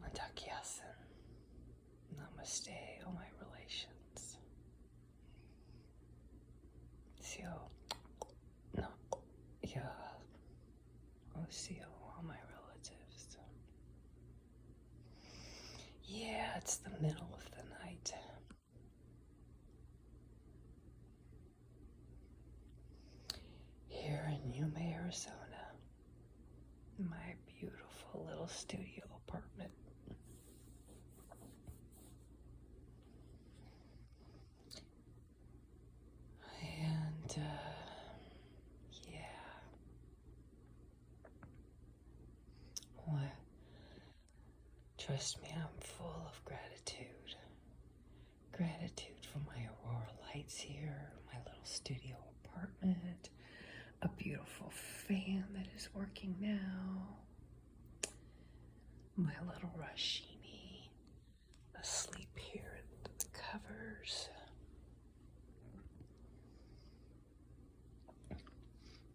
Mitakiasen. Namaste, all my relations. Sio. No. Yeah. Sio, all my relatives. Yeah, it's the middle of the night. Here in Yuma, Arizona. My beautiful little studio apartment. And, yeah. Well, trust me, I'm full of gratitude. Gratitude for my aurora lights here, my little studio apartment, a beautiful fan that is working now, my little Rashini asleep here in the covers,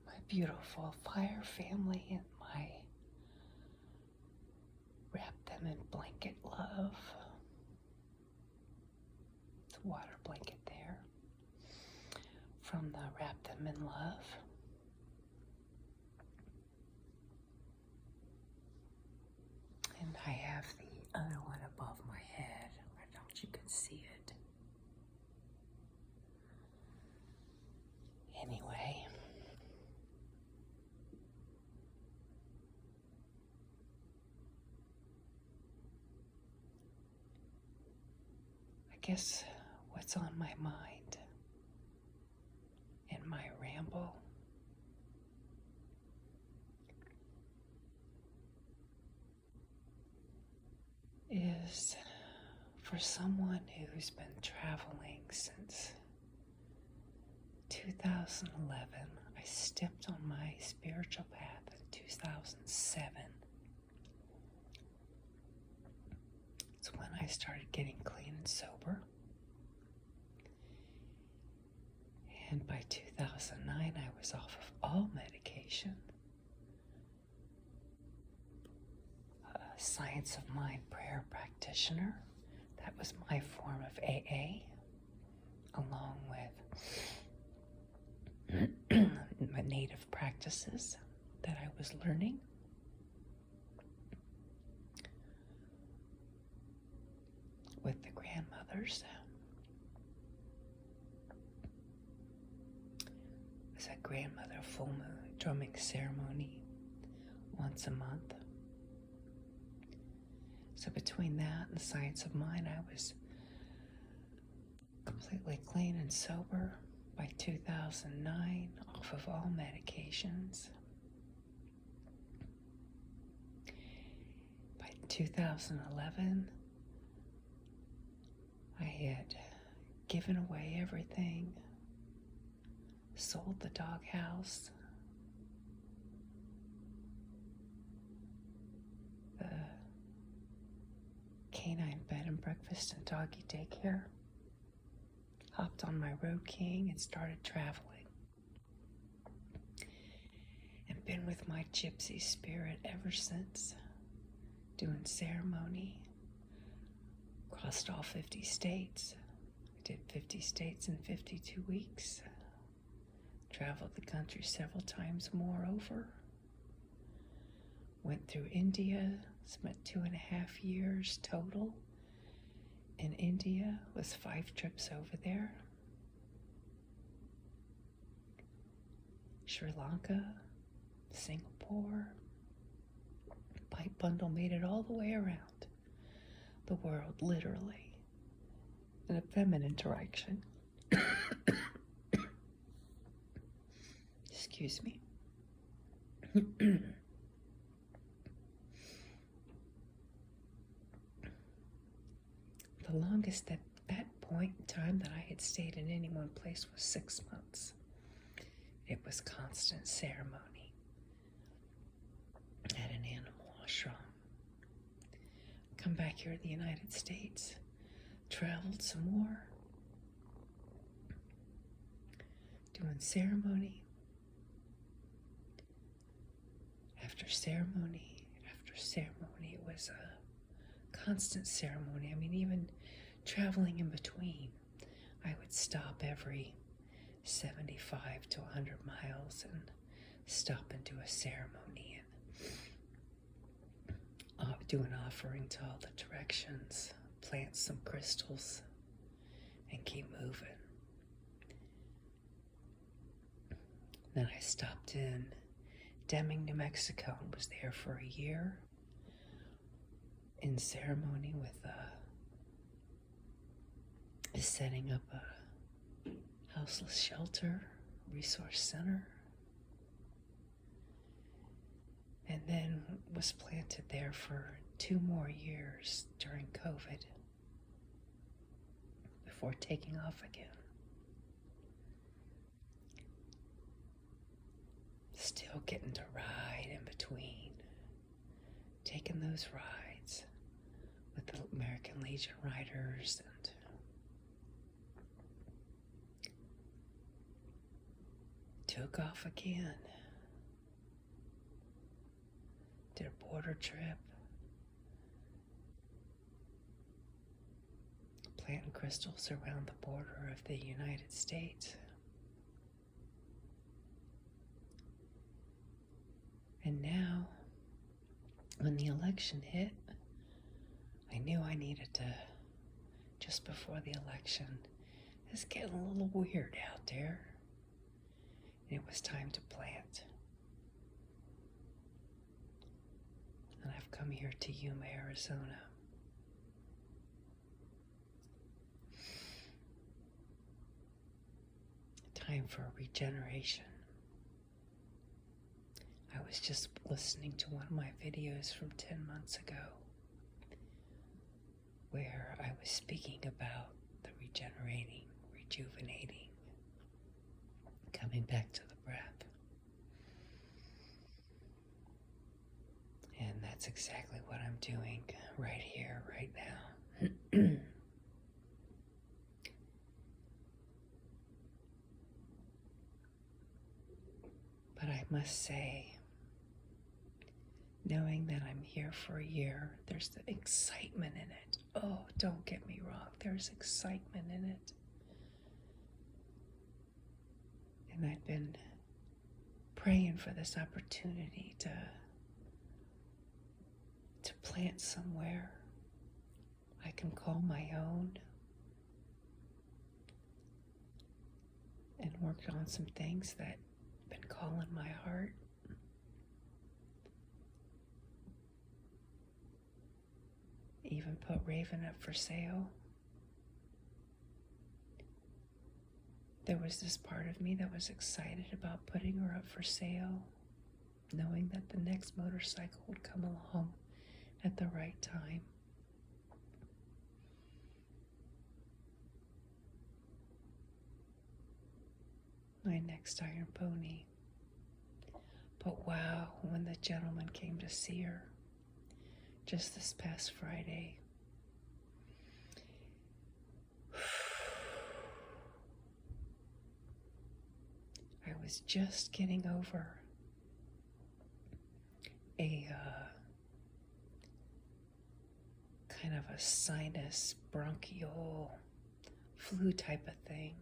my beautiful fire family and my wrap them in blanket love, the water blanket there from the Wrap Them in Love. And I have the other one above my head. I don't you can see it. Anyway. I guess what's on my mind in my ramble is for someone who's been traveling since 2011. I stepped on my spiritual path in 2007. It's when I started getting clean and sober. And by 2009, I was off of all medication. Science of Mind prayer practitioner. That was my form of AA, along with my native practices that I was learning. With the grandmothers. There's a grandmother full moon drumming ceremony once a month. So between that and the Science of Mind, I was completely clean and sober by 2009, off of all medications. By 2011, I had given away everything, sold the doghouse, the canine bed and breakfast and doggy daycare, hopped on my Road King and started traveling, and been with my gypsy spirit ever since, doing ceremony, crossed all 50 states. I did 50 states in 52 weeks, traveled the country several times moreover, went through India, spent 2.5 years total in India, was 5 trips over there. Sri Lanka, Singapore, pipe bundle, made it all the way around the world, literally, in a feminine direction. Excuse me. The longest at that point in time that I had stayed in any one place was 6 months. It was constant ceremony at an animal ashram. Come back here to the United States, traveled some more, doing ceremony after ceremony after ceremony. It was a constant ceremony. I mean, even traveling in between, I would stop every 75 to 100 miles and stop and do a ceremony and do an offering to all the directions, plant some crystals, and keep moving. Then I stopped in Deming, New Mexico, and was there for a year in ceremony with setting up a houseless shelter, resource center, and then was planted there for 2 more years during COVID before taking off again. Still getting to ride in between, taking those rides with the American Legion riders, and took off again. Did a border trip, planting crystals around the border of the United States. And now, when the election hit, I knew I needed to, just before the election, it's getting a little weird out there. And it was time to plant. And I've come here to Yuma, Arizona. Time for regeneration. I was just listening to one of my videos from 10 months ago where I was speaking about the regenerating, rejuvenating, coming back to the breath. And that's exactly what I'm doing right here, right now. But I must say, knowing that I'm here for a year, there's the excitement in it. Oh, don't get me wrong, there's excitement in it. And I've been praying for this opportunity to plant somewhere I can call my own and work on some things that have been calling my heart. Even put Raven up for sale. There was this part of me that was excited about putting her up for sale, knowing that the next motorcycle would come along at the right time. My next iron pony. But wow, when the gentleman came to see her, just this past Friday, I was just getting over a kind of a sinus bronchial flu type of thing,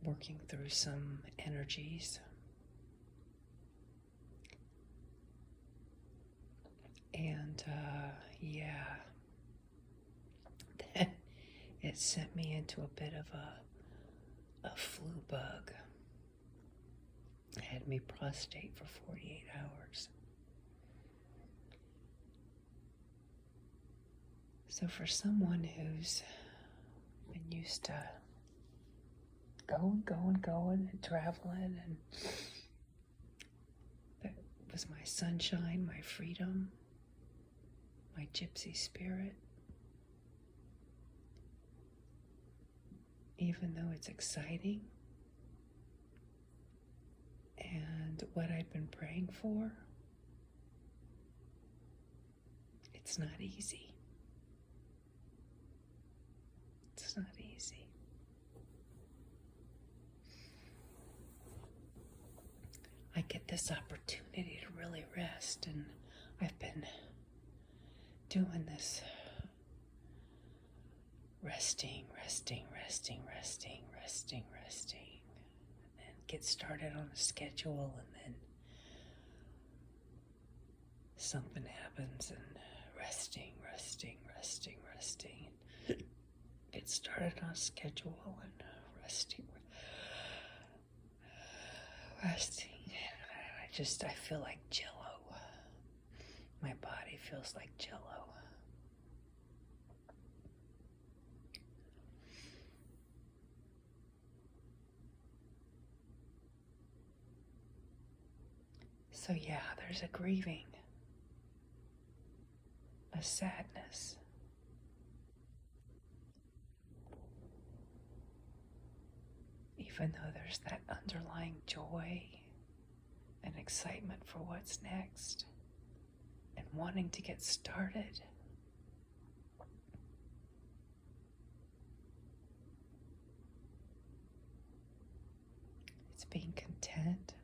working through some energies. And yeah, then it sent me into a bit of a flu bug. It had me prostrate for 48 hours. So for someone who's been used to going and traveling, and that was my sunshine, my freedom, my gypsy spirit. Even though it's exciting and what I'd been praying for, it's not easy. It's not easy. I get this opportunity to really rest, and I've been doing this resting, and get started on a schedule, and then something happens, and resting. Get started on a schedule and resting. I feel like jello. My body feels like jello. So yeah, there's a grieving, a sadness. Even though there's that underlying joy and excitement for what's next and wanting to get started. It's being content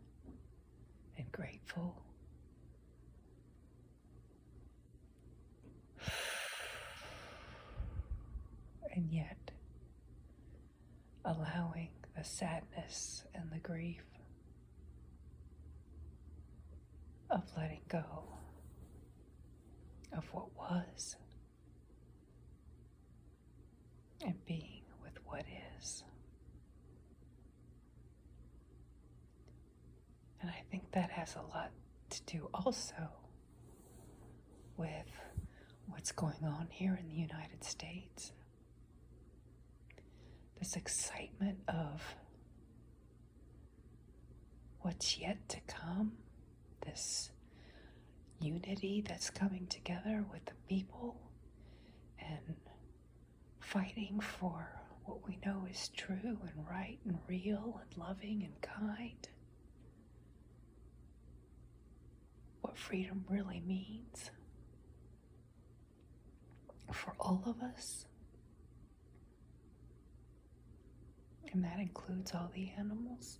and grateful. And yet, allowing the sadness and the grief of letting go of what was and being with what is. And I think that has a lot to do also with what's going on here in the United States. This excitement of what's yet to come, this unity that's coming together with the people and fighting for what we know is true and right and real and loving and kind. What freedom really means for all of us. And that includes all the animals.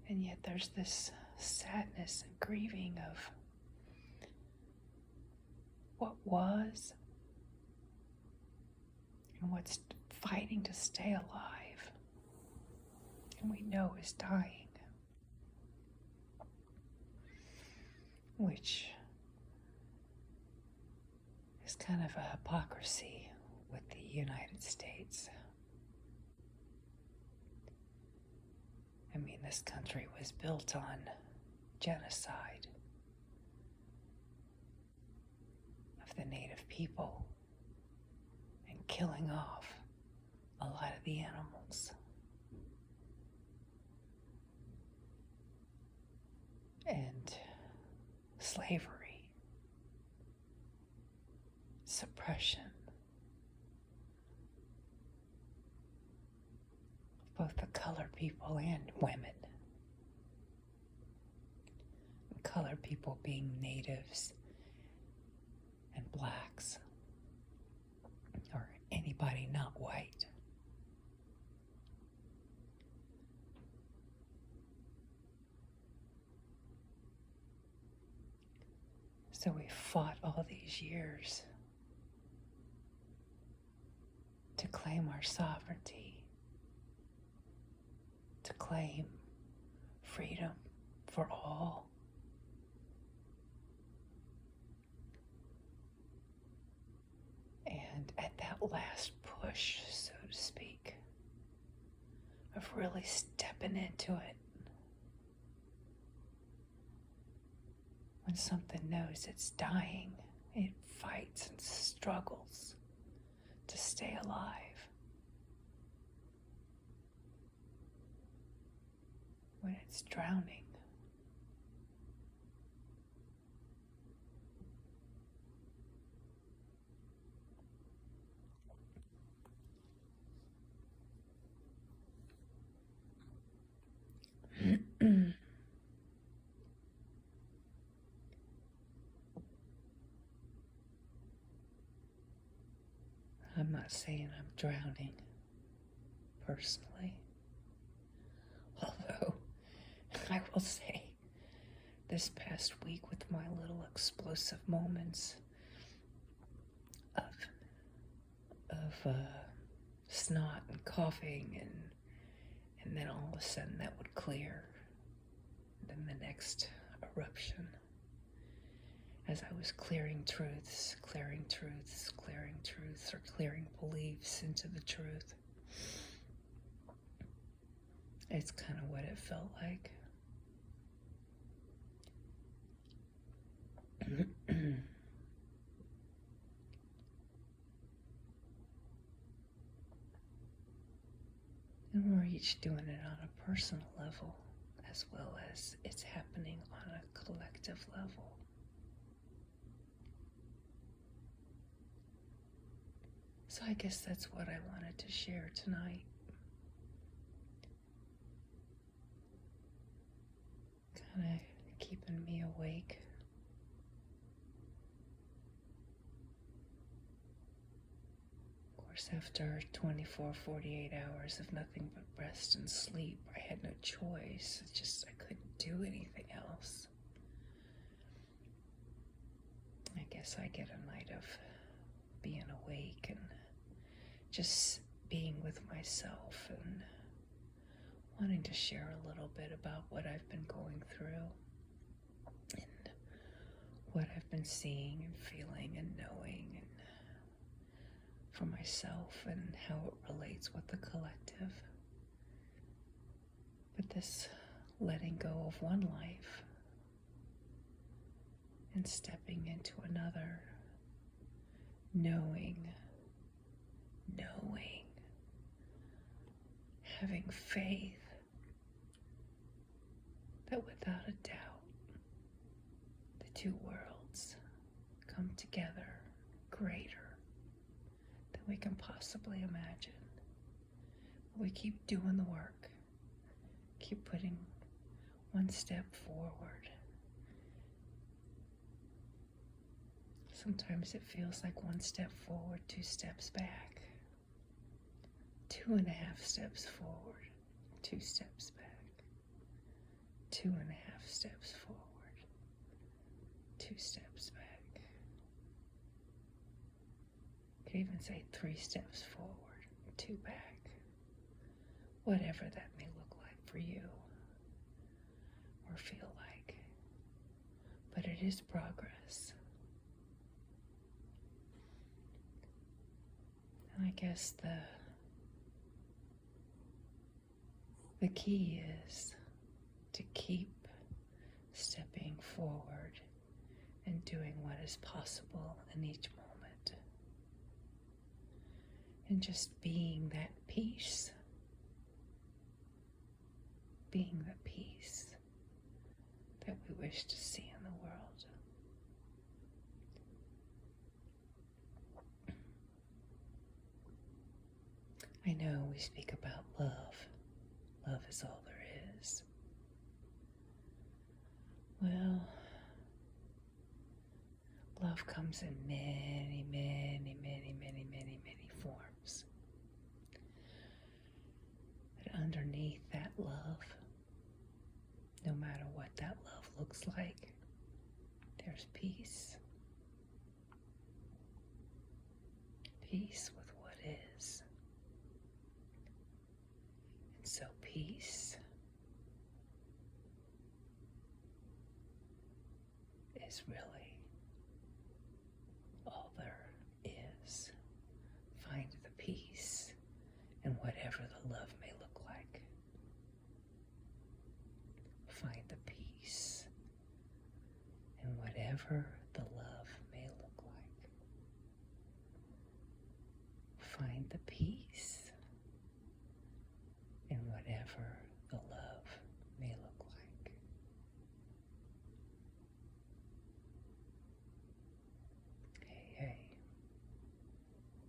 And yet there's this sadness and grieving of what was and what's fighting to stay alive and we know is dying, which is kind of a hypocrisy with the United States. I mean, this country was built on genocide of the native people and killing off a lot of the animals. And slavery, suppression, both the colored people and women. And colored people being natives and blacks, or anybody not white. So we fought all these years to claim our sovereignty, to claim freedom for all. And at that last push, so to speak, of really stepping into it, when something knows it's dying, it fights and struggles to stay alive. When it's drowning. I'm not saying I'm drowning, personally. Although, I will say, this past week with my little explosive moments of snot and coughing, and then all of a sudden that would clear. Then the next eruption, as I was clearing truths, or clearing beliefs into the truth. It's kind of what it felt like. And we're each doing it on a personal level, as well as it's happening on a collective level. So I guess that's what I wanted to share tonight. Kind of keeping me awake. Of course, after 48 hours of nothing but rest and sleep, I had no choice. It's just I couldn't do anything else. I guess I get a night of being awake and just being with myself and wanting to share a little bit about what I've been going through and what I've been seeing and feeling and knowing and for myself and how it relates with the collective. But this letting go of one life and stepping into another, knowing, having faith that without a doubt the two worlds come together greater than we can possibly imagine. We keep doing the work, keep putting one step forward. Sometimes it feels like one step forward, 2 steps back. 2.5 steps forward, 2 steps back. 2.5 steps forward, 2 steps back. You could even say 3 steps forward, 2 back. Whatever that may look like for you or feel like. But it is progress. And I guess the key is to keep stepping forward and doing what is possible in each moment. And just being that peace. Being the peace that we wish to see in the world. I know we speak about love. Love is all there is. Well, love comes in many forms. But underneath that love, no matter what that love looks like, there's peace. Peace with what is. And so peace is really all there is. Find the peace in whatever the love may look like. Find the peace in whatever the love may look like. Find the peace in whatever